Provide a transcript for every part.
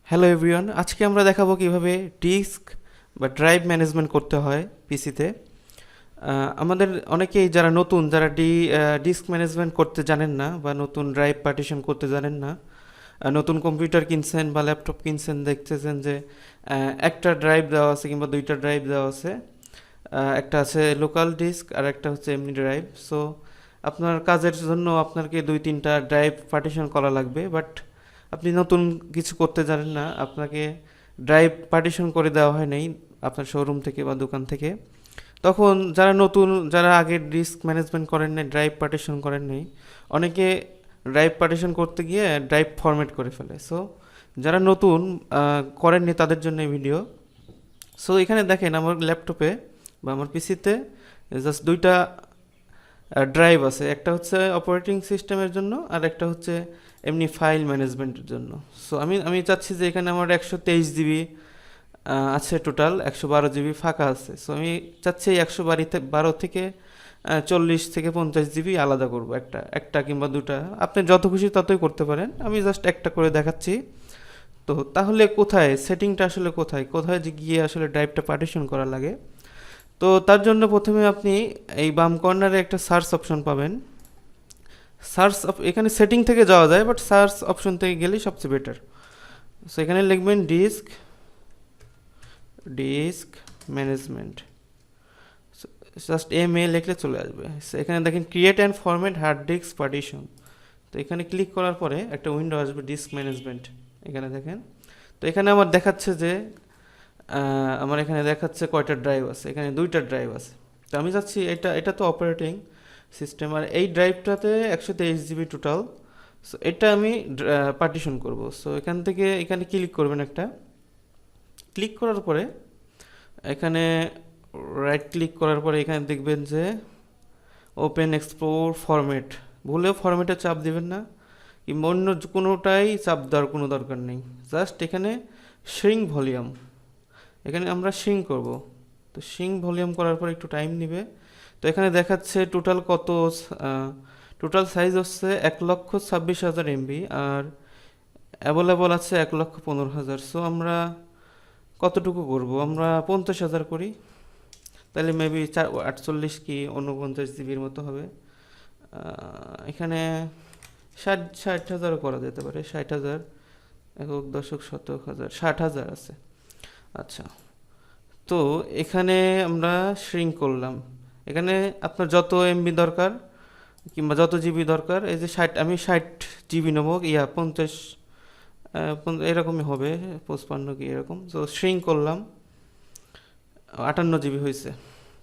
Hello everyone, আজকে আমরা দেখাবো কিভাবে ডিস্ক বা ড্রাইভ ম্যানেজমেন্ট করতে হয় পিসিতে। আমাদের অনেকেই যারা নতুন, যারা ডিস্ক ম্যানেজমেন্ট করতে জানেন না বা নতুন ড্রাইভ পার্টিশন করতে জানেন না, নতুন কম্পিউটার কিনছেন বা ল্যাপটপ কিনছেন, দেখতেছেন যে একটা ড্রাইভ দেওয়া আছে কিংবা দুইটা ড্রাইভ দেওয়া আছে। একটা আছে লোকাল ডিস্ক আর একটা হচ্ছে এমনি ড্রাইভ। সো আপনার কাজের জন্য আপনাকে দুই তিনটা ড্রাইভ পার্টিশন করা লাগবে, বাট আপনি নতুন কিছু করতে জানেন না, আপনাকে ড্রাইভ পার্টিশন করে দেওয়া হয় নাই আপনার শোরুম থেকে বা দোকান থেকে। তখন যারা নতুন, যারা আগে ডিস্ক ম্যানেজমেন্ট করেন নাই, ড্রাইভ পার্টিশন করেন নাই, অনেকে ড্রাইভ পার্টিশন করতে গিয়ে ড্রাইভ ফরম্যাট করে ফেলে। সো যারা নতুন করেননি তাদের জন্য এই ভিডিও। সো এখানে দেখেন আমার ল্যাপটপে বা আমার পিসিতে জাস্ট দুইটা ড্রাইভ আছে, একটা হচ্ছে অপারেটিং সিস্টেমের জন্য আর একটা হচ্ছে এমনি ফাইল ম্যানেজমেন্টের জন্য। সো আমি চাচ্ছি যে এখানে আমার 123 জিবি আছে, টোটাল 112 জিবি ফাঁকা আছে। সো আমি চাচ্ছি এই 112 থেকে 40 থেকে 50 জিবি আলাদা করব, একটা একটা কিংবা দুটা, আপনি যত খুশি ততই করতে পারেন। আমি জাস্ট একটা করে দেখাচ্ছি। তো তাহলে কোথায় সেটিংটা, আসলে কোথায় কোথায় যে গিয়ে আসলে ড্রাইভটা পার্টিশন করা লাগে। তো তার জন্য প্রথমে আপনি এই বাম কর্নারে একটা সার্চ অপশন পাবেন। এখানে সেটিং থেকে যাওয়া যায়, বাট সার্চ অপশন থেকে গেলেই সবচেয়ে বেটার। সো এখানে লিখবেন ডিস্ক ডিস্ক ম্যানেজমেন্ট, জাস্ট লিখলে চলে আসবে। সো এখানে দেখেন create and format hard disk partition. তো এখানে ক্লিক করার পরে একটা উইন্ডো আসবে ডিস্ক ম্যানেজমেন্ট, এখানে দেখেন। তো এখানে আমার দেখাচ্ছে যে আমার এখানে দেখাচ্ছে কয়টা ড্রাইভ আছে, এখানে দুইটা ড্রাইভ আছে। তো আমি চাচ্ছি এটা তো অপারেটিং সিস্টেম, আর এই ড্রাইভটাতে 123 জিবি টোটাল। সো এটা আমি পার্টিশন করব। সো এখান থেকে এখানে ক্লিক করবেন, একটা ক্লিক করার পরে এখানে রাইট ক্লিক করার পরে এখানে দেখবেন যে ওপেন এক্সপ্লোর ফরম্যাট। ভুলেও ফরম্যাটে চাপ দিবেন না, কিংবা অন্য কোনোটাই চাপ দেওয়ার কোনো দরকার নেই। জাস্ট এখানে শ্রিঙ্ক ভলিউম, এখানে আমরা শ্রিঙ্ক করব। তো শ্রিঙ্ক ভলিউম করার পর একটু টাইম নেবে। তো এখানে দেখাচ্ছে টোটাল কত, টোটাল সাইজ হচ্ছে 1,26,000 MB, আর অ্যাভেলেবল আছে 1,15,000। সো আমরা কতটুকু করব, আমরা 50,000 করি, তাহলে মেবি 48 কি 49 জিবির মতো হবে। এখানে 60,000 করা যেতে পারে, 60,000, 1,000,000, 60,000 আছে। আচ্ছা, তো এখানে আমরা শ্রিঙ্ক করলাম। এখানে আপনার যত এমবি দরকার কিংবা যত জিবি দরকার, এই যে 60, আমি 60 জিবি নেবো, 50 এরকমই হবে, 55 কি এরকম। তো শ্রিঙ্ক করলাম, 58 জিবি হয়েছে।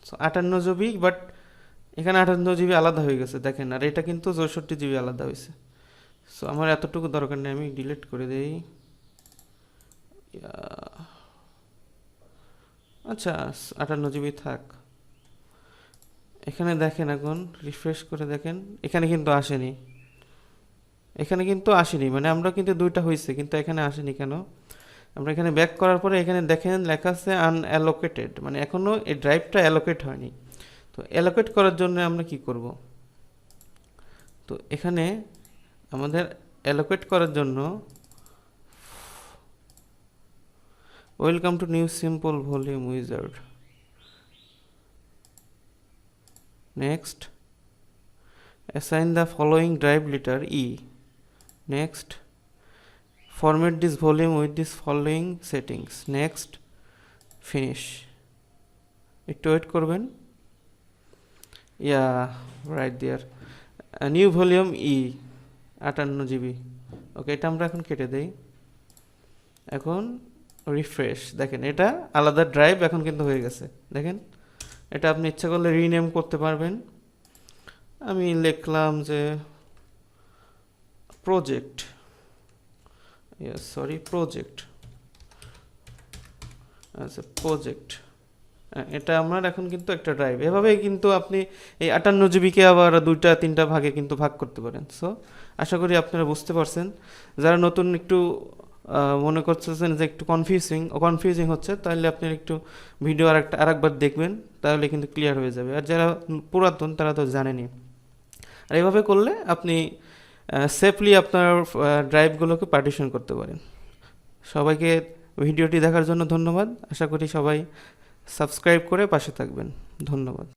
সো 58 জিবি, বাট এখানে 58 জিবি আলাদা হয়ে গেছে দেখেন, আর এটা কিন্তু 64 জিবি আলাদা হয়েছে। সো আমার এতটুকু দরকার নেই, আমি ডিলিট করে দেই। আচ্ছা, 58 জিবি থাক। এখানে দেখেন, এখন রিফ্রেশ করে দেখেন, এখানে কিন্তু আসেনি, এখানে কিন্তু আসেনি, মানে আমরা কিন্তু দুইটা হয়েছে কিন্তু এখানে আসেনি কেন। আমরা এখানে ব্যাক করার পরে এখানে দেখেন লেখা আছে আনঅ্যালোকেটেড, মানে এখনও এই ড্রাইভটা অ্যালোকেট হয়নি। তো অ্যালোকেট করার জন্য আমরা কি করব, তো এখানে আমাদের অ্যালোকেট করার জন্য welcome to new simple volume wizard, next assign the following drive letter E, next format this volume with this following settings, next finish। একটু ওয়েট করবেন, রাইট দেয়ার, নিউ ভলিউম ই 58 জিবি। ওকে, এটা আমরা এখন কেটে দেই। এখন রিফ্রেশ, দেখেন এটা আলাদা ড্রাইভ এখন কিন্তু হয়ে গেছে, দেখেন। এটা আপনি ইচ্ছা করলে রিনেম করতে পারবেন। আমি লিখলাম যে প্রজেক্ট, প্রজেক্ট, আচ্ছা প্রজেক্ট। এটা আমার এখন কিন্তু একটা ড্রাইভ। এভাবেই কিন্তু আপনি এই 58 জিবিকে আবার দুইটা তিনটা ভাগে কিন্তু ভাগ করতে পারেন। সো আশা করি আপনারা বুঝতে পারছেন। যারা নতুন একটু মনে করতেছেন যে একটু কনফিউজিং হচ্ছে, তাহলে আপনি একটু ভিডিও আরেকবার দেখবেন, তাহলে কিন্তু ক্লিয়ার হয়ে যাবে। আর যারা পুরাতন তারা তো জানেনই। আর এইভাবে করলে আপনি সেফলি আপনার ড্রাইভগুলোকে পার্টিশন করতে পারেন। সবাইকে ভিডিওটি দেখার জন্য ধন্যবাদ। আশা করি সবাই সাবস্ক্রাইব করে পাশে থাকবেন। ধন্যবাদ।